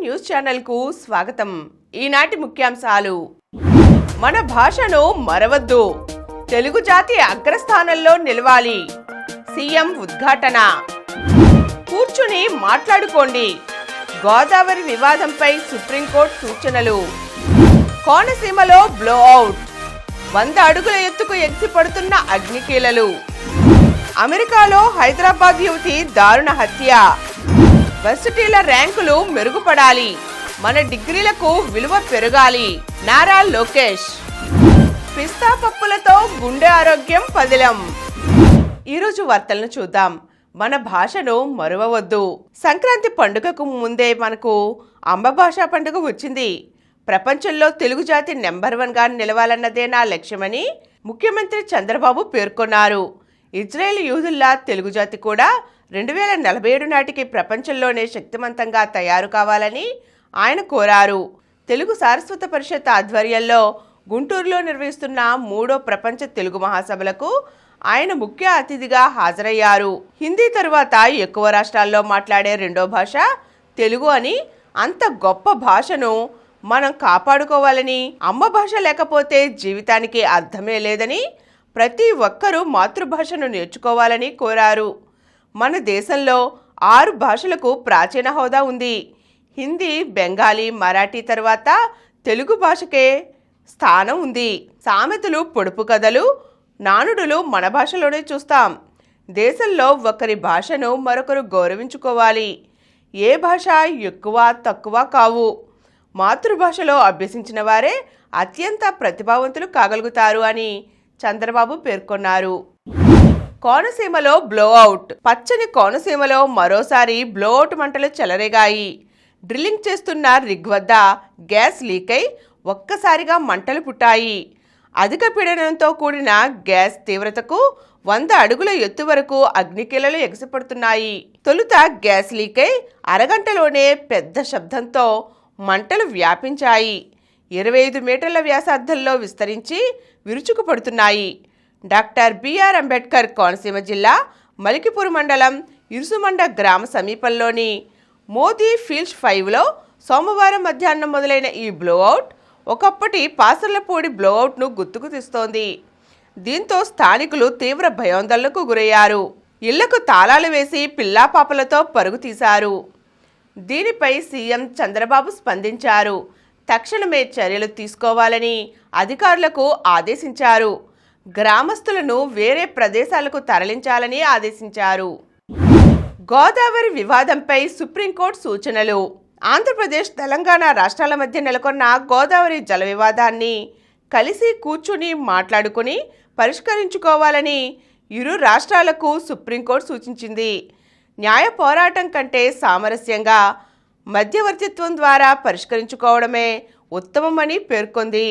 News ఛానల్కు స్వాగతం. ఈనాటి ముఖ్యాంశాలు. మన భాషను మరవద్దు, తెలుగు జాతి అగ్రస్థానంలో నిలవాలి, సీఎం ఉద్ఘాటన. కూర్చుని మాట్లాడుకోండి, గోదావరి వివాదంపై సుప్రీంకోర్టు సూచనలు. కోనసీమలో బ్లోఅవుట్, 100 అడుగుల ఎత్తుకు ఎగిసిపడుతున్న అగ్నికీలలు. అమెరికాలో హైదరాబాద్ యువతి దారుణ హత్య. వర్సిటీల ర్యాంకులు మెరుగుపడాలి, మన డిగ్రీలకు విలువ పెరగాలి, నారా లోకేష్. పిస్తా పప్పులతో గుండె ఆరోగ్యం పదిలం. ఈరోజు వార్తలను చూద్దాం. మన భాషను మరువవద్దు. సంక్రాంతి పండుగకు ముందే మనకు అమ్మ భాషా పండుగ వచ్చింది. ప్రపంచంలో తెలుగు జాతి నెంబర్ 1గా నిలవాలన్నదే నా లక్ష్యమని ముఖ్యమంత్రి చంద్రబాబు పేర్కొన్నారు. ఇజ్రాయెల్ యూదుల్లా తెలుగు జాతి కూడా 2047 నాటికి ప్రపంచంలోనే శక్తివంతంగా తయారు కావాలని ఆయన కోరారు. తెలుగు సారస్వత పరిషత్ ఆధ్వర్యంలో గుంటూరులో నిర్వహిస్తున్న 3వ ప్రపంచ తెలుగు మహాసభలకు ఆయన ముఖ్య అతిథిగా హాజరయ్యారు. హిందీ తరువాత ఎక్కువ రాష్ట్రాల్లో మాట్లాడే 2వ భాష తెలుగు అని, అంత గొప్ప భాషను మనం కాపాడుకోవాలని, అమ్మ భాష లేకపోతే జీవితానికి అర్థమే లేదని, ప్రతి ఒక్కరూ మాతృభాషను నేర్చుకోవాలని కోరారు. మన దేశంలో 6 భాషలకు ప్రాచీన హోదా ఉంది. హిందీ, బెంగాలీ, మరాఠీ తర్వాత తెలుగు భాషకే స్థానం ఉంది. సామెతలు, పొడుపు కథలు, నానుడులు మన భాషలోనే చూస్తాం. దేశంలో ఒకరి భాషను మరొకరు గౌరవించుకోవాలి. ఏ భాష ఎక్కువ తక్కువ కావు. మాతృభాషలో అభ్యసించిన వారే అత్యంత ప్రతిభావంతులు కాగలుగుతారు అని చంద్రబాబు పేర్కొన్నారు. కోనసీమలో బ్లోఅవుట్. పచ్చని కోనసీమలో మరోసారి బ్లోఅవుట్ మంటలు చెలరేగాయి. డ్రిల్లింగ్ చేస్తున్న రిగ్ వద్ద గ్యాస్ లీక్ అయి ఒక్కసారిగా మంటలు పుట్టాయి. అధిక పీడనంతో కూడిన గ్యాస్ తీవ్రతకు 100 అడుగుల ఎత్తు వరకు అగ్నికీలలు ఎగసిపడుతున్నాయి. తొలుత గ్యాస్ లీక్ అయి అరగంటలోనే పెద్ద శబ్దంతో మంటలు వ్యాపించాయి. 25 మీటర్ల వ్యాసార్థంలో విస్తరించి విరుచుకుపడుతున్నాయి. డాక్టర్ బిఆర్ అంబేద్కర్ కోనసీమ జిల్లా మలికిపూర్ మండలం ఇరుసుమండ గ్రామ సమీపంలోని మోదీ ఫీల్డ్స్ 5లో సోమవారం మధ్యాహ్నం మొదలైన ఈ బ్లోఅవుట్ ఒకప్పటి పాసర్లపూడి బ్లోఅవుట్ను గుర్తుకు తెస్తోంది. దీంతో స్థానికులు తీవ్ర భయాందోళనకు గురయ్యారు. ఇళ్లకు తాళాలు వేసి పిల్లాపాపలతో పరుగు తీశారు. దీనిపై సీఎం చంద్రబాబు స్పందించారు. తక్షణమే చర్యలు తీసుకోవాలని అధికారులకు ఆదేశించారు. గ్రామస్తులను వేరే ప్రదేశాలకు తరలించాలని ఆదేశించారు. గోదావరి వివాదంపై సుప్రీంకోర్టు సూచనలు. ఆంధ్రప్రదేశ్, తెలంగాణ రాష్ట్రాల మధ్య నెలకొన్న గోదావరి జల వివాదాన్ని కలిసి కూర్చుని మాట్లాడుకుని పరిష్కరించుకోవాలని ఇరు రాష్ట్రాలకు సుప్రీంకోర్టు సూచించింది. న్యాయ పోరాటం కంటే సామరస్యంగా మధ్యవర్తిత్వం ద్వారా పరిష్కరించుకోవడమే ఉత్తమమని పేర్కొంది.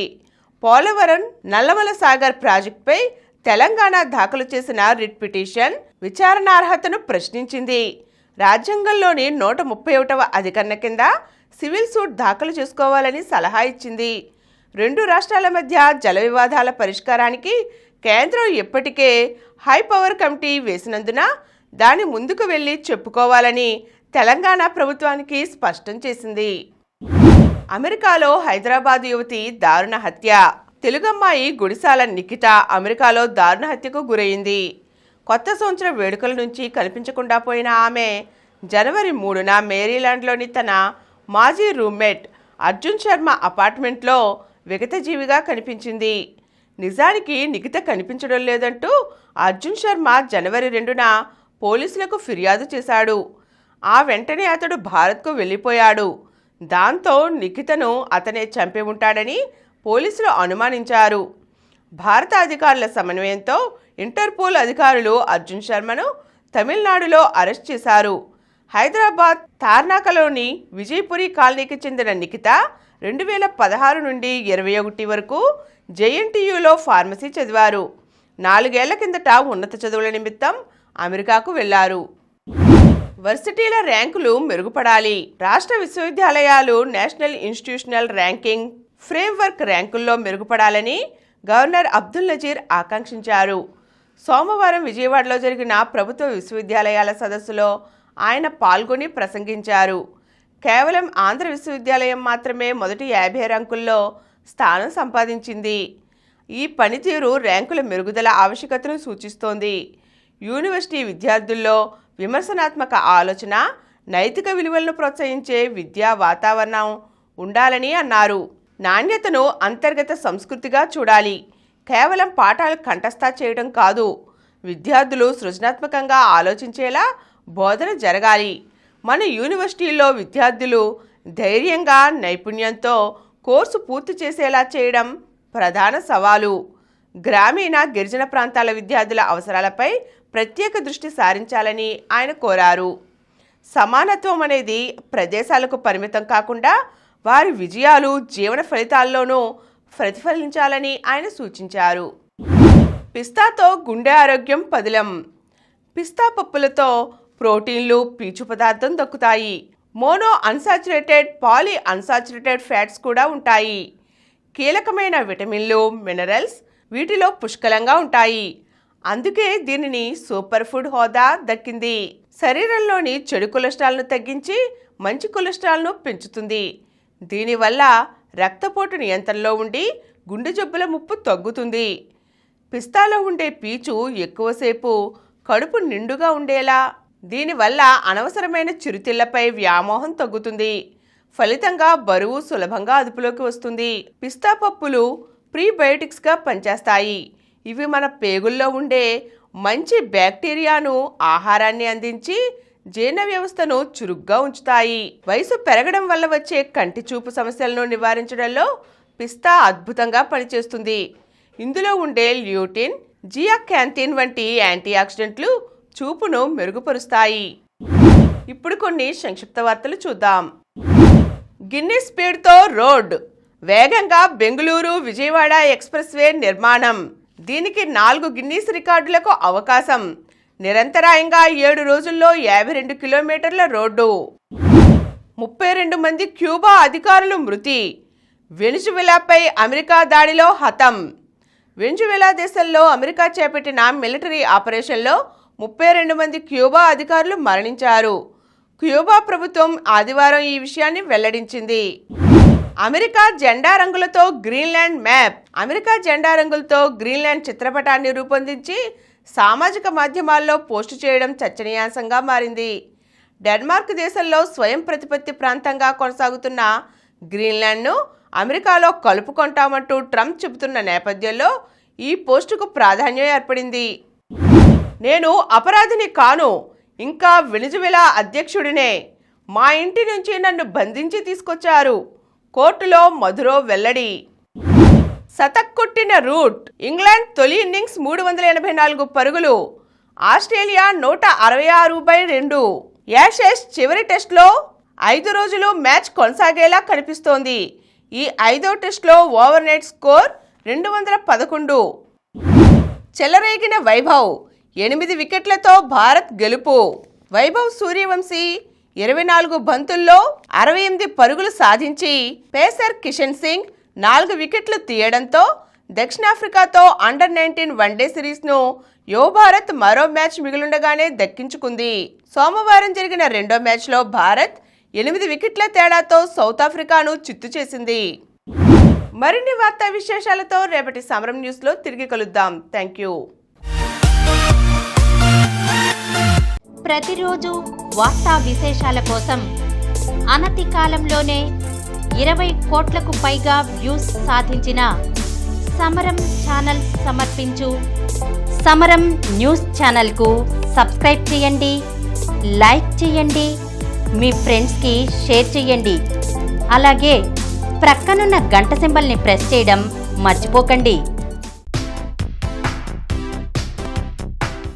పోలవరం నల్లమల సాగర్ ప్రాజెక్టుపై తెలంగాణ దాఖలు చేసిన రిట్ పిటిషన్ విచారణార్హతను ప్రశ్నించింది. రాజ్యాంగంలోని 131వ అధికరణ కింద సివిల్ సూట్ దాఖలు చేసుకోవాలని సలహా ఇచ్చింది. 2 రాష్ట్రాల మధ్య జల వివాదాల పరిష్కారానికి కేంద్రం ఇప్పటికే హై పవర్ కమిటీ వేసినందున దాని ముందుకు వెళ్లి చెప్పుకోవాలని తెలంగాణ ప్రభుత్వానికి స్పష్టం చేసింది. అమెరికాలో హైదరాబాద్ యువతి దారుణ హత్య. తెలుగమ్మాయి గుడిసాల నిఖిత అమెరికాలో దారుణ హత్యకు గురైంది. కొత్త సంవత్సరం వేడుకల నుంచి కనిపించకుండా పోయిన ఆమె జనవరి 3న మేరీలాండ్లోని తన మాజీ రూమ్మేట్ అర్జున్ శర్మ అపార్ట్మెంట్లో విగతజీవిగా కనిపించింది. నిజానికి నిఖిత కనిపించడం లేదంటూ అర్జున్ శర్మ జనవరి 2న పోలీసులకు ఫిర్యాదు చేశాడు. ఆ వెంటనే అతడు భారత్కు వెళ్ళిపోయాడు. దాంతో నిఖితను అతనే చంపి ఉంటాడని పోలీసులు అనుమానించారు. భారత అధికారుల సమన్వయంతో ఇంటర్పోల్ అధికారులు అర్జున్ శర్మను తమిళనాడులో అరెస్ట్ చేశారు. హైదరాబాద్ తార్నాకలోని విజయపురి కాలనీకి చెందిన నిఖిత 2016 నుండి 21 వరకు జేఎన్టీయూలో ఫార్మసీ చదివారు. 4 ఏళ్ల కిందట ఉన్నత చదువుల నిమిత్తం అమెరికాకు వెళ్లారు. వర్సిటీల ర్యాంకులు మెరుగుపడాలి. రాష్ట్ర విశ్వవిద్యాలయాలు నేషనల్ ఇన్స్టిట్యూషనల్ ర్యాంకింగ్ ఫ్రేమ్వర్క్ ర్యాంకుల్లో మెరుగుపడాలని గవర్నర్ అబ్దుల్ నజీర్ ఆకాంక్షించారు. సోమవారం విజయవాడలో జరిగిన ప్రభుత్వ విశ్వవిద్యాలయాల సదస్సులో ఆయన పాల్గొని ప్రసంగించారు. కేవలం ఆంధ్ర విశ్వవిద్యాలయం మాత్రమే మొదటి 50 ర్యాంకుల్లో స్థానం సంపాదించింది. ఈ పనితీరు ర్యాంకుల మెరుగుదల ఆవశ్యకతను సూచిస్తోంది. యూనివర్సిటీ విద్యార్థుల్లో విమర్శనాత్మక ఆలోచన, నైతిక విలువలను ప్రోత్సహించే విద్యా వాతావరణం ఉండాలని అన్నారు. నాణ్యతను అంతర్గత సంస్కృతిగా చూడాలి. కేవలం పాఠాలు కంఠస్థ చేయడం కాదు, విద్యార్థులు సృజనాత్మకంగా ఆలోచించేలా బోధన జరగాలి. మన యూనివర్సిటీల్లో విద్యార్థులు ధైర్యంగా, నైపుణ్యంతో కోర్సు పూర్తి చేసేలా చేయడం ప్రధాన సవాలు. గ్రామీణ, గిరిజన ప్రాంతాల విద్యార్థుల అవసరాలపై ప్రత్యేక దృష్టి సారించాలని ఆయన కోరారు. సమానత్వం అనేది ప్రదేశాలకు పరిమితం కాకుండా వారి విజయాలు, జీవన ఫలితాల్లోనూ ప్రతిఫలించాలని ఆయన సూచించారు. పిస్తాతో గుండె ఆరోగ్యం పదిలం. పిస్తా పప్పులతో ప్రోటీన్లు, పీచు పదార్థం దక్కుతాయి. Mono unsaturated, poly unsaturated fats కూడా ఉంటాయి. కీలకమైన విటమిన్లు, మినరల్స్ వీటిలో పుష్కలంగా ఉంటాయి. అందుకే దీనిని సూపర్ ఫుడ్ హోదా దక్కింది. శరీరంలోని చెడు కొలెస్ట్రాల్ను తగ్గించి మంచి కొలెస్ట్రాల్ను పెంచుతుంది. దీనివల్ల రక్తపోటు నియంత్రణలో ఉండి గుండె జబ్బుల ముప్పు తగ్గుతుంది. పిస్తాలో ఉండే పీచు ఎక్కువసేపు కడుపు నిండుగా ఉండేలా, దీనివల్ల అనవసరమైన చిరుతిళ్లపై వ్యామోహం తగ్గుతుంది. ఫలితంగా బరువు సులభంగా అదుపులోకి వస్తుంది. పిస్తా పప్పులు ప్రీబయోటిక్స్గా పనిచేస్తాయి. ఇవి మన పేగుల్లో ఉండే మంచి బ్యాక్టీరియాను, ఆహారాన్ని అందించి జీర్ణ వ్యవస్థను చురుగ్గా ఉంచుతాయి. వయసు పెరగడం వల్ల వచ్చే కంటి చూపు సమస్యలను నివారించడంలో పిస్తా అద్భుతంగా పనిచేస్తుంది. ఇందులో ఉండే ల్యూటిన్, జియాకాంతిన్ వంటి యాంటీ ఆక్సిడెంట్లు చూపును మెరుగుపరుస్తాయి. ఇప్పుడు కొన్ని సంక్షిప్త వార్తలు చూద్దాం. గిన్నిస్ స్పీడ్తో రోడ్. వేగంగా బెంగళూరు విజయవాడ ఎక్స్ప్రెస్ వే నిర్మాణం. దీనికి 4 గిన్నీస్ రికార్డులకు అవకాశం. నిరంతరాయంగా 7 రోజుల్లో 52 కిలోమీటర్ల రోడ్డు. 32 మంది క్యూబా అధికారులు మృతి. వెనిజువెలాపై అమెరికా దాడిలో హతం. వెనిజువెలా దేశంలో అమెరికా చేపట్టిన మిలిటరీ ఆపరేషన్లో 32 మంది క్యూబా అధికారులు మరణించారు. క్యూబా ప్రభుత్వం ఆదివారం ఈ విషయాన్ని వెల్లడించింది. అమెరికా జెండా రంగులతో గ్రీన్లాండ్ మ్యాప్. అమెరికా జెండా రంగులతో గ్రీన్లాండ్ చిత్రపటాన్ని రూపొందించి సామాజిక మాధ్యమాల్లో పోస్టు చేయడం చర్చనీయాంశంగా మారింది. డెన్మార్క్ దేశంలో స్వయం ప్రతిపత్తి ప్రాంతంగా కొనసాగుతున్న గ్రీన్లాండ్ను అమెరికాలో కలుపుకొంటామంటూ ట్రంప్ చెబుతున్న నేపథ్యంలో ఈ పోస్టుకు ప్రాధాన్యం ఏర్పడింది. నేను అపరాధిని కాను, ఇంకా వెనిజువెలా అధ్యక్షుడినే. మా ఇంటి నుంచి నన్ను బంధించి తీసుకొచ్చారు. కోర్టులో మధురో వెల్లడి. శతక్ కొట్టిన రూట్. ఇంగ్లాండ్ తొలి ఇన్నింగ్స్ 384 పరుగులు. ఆస్ట్రేలియా 166/2. యాషెస్ చివరి టెస్ట్లో 5 రోజులు మ్యాచ్ కొనసాగేలా కనిపిస్తోంది. ఈ 5వ టెస్ట్లో ఓవర్ నెట్ స్కోర్ 211. చెలరేగిన వైభవ్. 8 వికెట్లతో భారత్ గెలుపు. వైభవ్ సూర్యవంశీ 24 బంతుల్లో 68 పరుగులు సాధించి పేసర్ కిషన్ సింగ్ 4 వికెట్లు తీయడంతో దక్షిణాఫ్రికాతో అండర్-19 వన్డే సిరీస్ను యువ భారత్ మరో మ్యాచ్ మిగిలుండగానే దక్కించుకుంది. సోమవారం జరిగిన రెండో మ్యాచ్లో భారత్ 8 వికెట్ల తేడాతో సౌత్ ఆఫ్రికాను చిత్తు చేసింది. మరిన్ని వార్తా విశేషాలతో రేపటి సమరం న్యూస్లో తిరిగి కలుద్దాం. Thank you. ప్రతిరోజు వార్తా విశేషాల కోసం అనతి కాలంలోనే 20 కోట్లకు పైగా వ్యూస్ సాధించిన సమరం ఛానల్ సమర్పించు సమరం న్యూస్ ఛానల్కు సబ్స్క్రైబ్ చేయండి, లైక్ చేయండి, మీ ఫ్రెండ్స్కి షేర్ చేయండి. అలాగే ప్రక్కనున్న గంట సింబల్ని ప్రెస్ చేయడం మర్చిపోకండి.